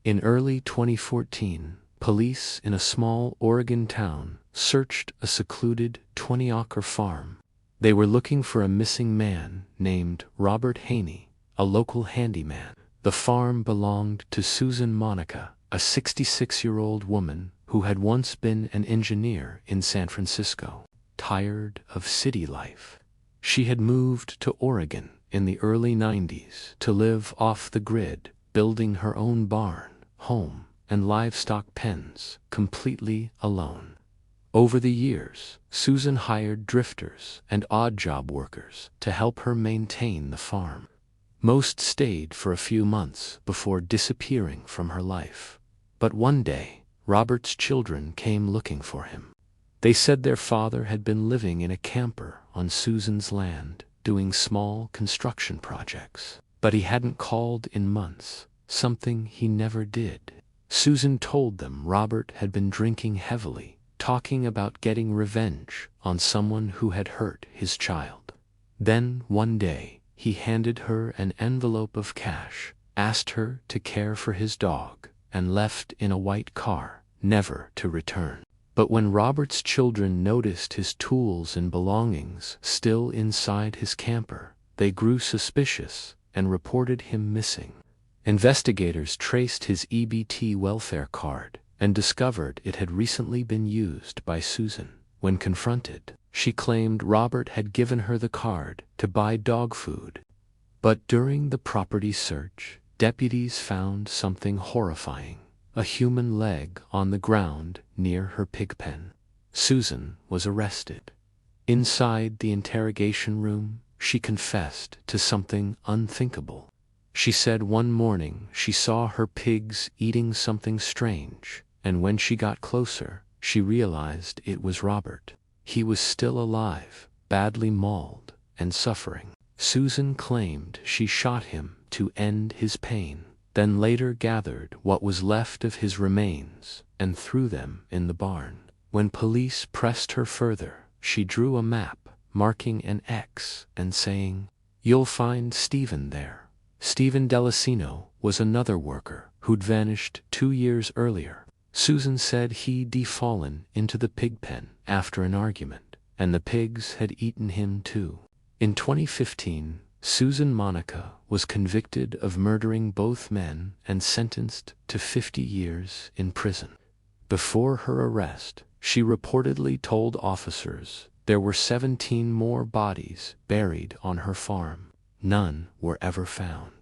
In early 2014, police in a small Oregon town searched a secluded 20-acre farm. They were looking for a missing man named Robert Haney, a local handyman. The farm belonged to Susan Monica, a 66-year-old woman who had once been an engineer in San Francisco. Tired of city life, she had moved to Oregon in the early 90s to live off the grid, building her own barn, home, and livestock pens completely alone. Over the years, Susan hired drifters and odd-job workers to help her maintain the farm. Most stayed for a few months before disappearing from her life. But one day, Robert's children came looking for him. They said their father had been living in a camper on Susan's land, doing small construction projects. But he hadn't called in months, something he never did. Susan told them Robert had been drinking heavily, talking about getting revenge on someone who had hurt his child. Then, one day, he handed her an envelope of cash, asked her to care for his dog, and left in a white car, never to return. But when Robert's children noticed his tools and belongings still inside his camper, they grew suspicious and reported him missing. Investigators traced his EBT welfare card and discovered it had recently been used by Susan. When confronted, she claimed Robert had given her the card to buy dog food. But during the property search, deputies found something horrifying: a human leg on the ground near her pig pen. Susan was arrested. Inside the interrogation room, she confessed to something unthinkable. She said one morning she saw her pigs eating something strange, and when she got closer, she realized it was Robert. He was still alive, badly mauled, and suffering. Susan claimed she shot him to end his pain, then later gathered what was left of his remains and threw them in the barn. When police pressed her further, she drew a map, marking an X and saying, "You'll find Stephen there." Stephen Delicino was another worker who'd vanished 2 years earlier. Susan said he'd fallen into the pig pen after an argument, and the pigs had eaten him too. In 2015, Susan Monica was convicted of murdering both men and sentenced to 50 years in prison. Before her arrest, she reportedly told officers there were 17 more bodies buried on her farm. None were ever found.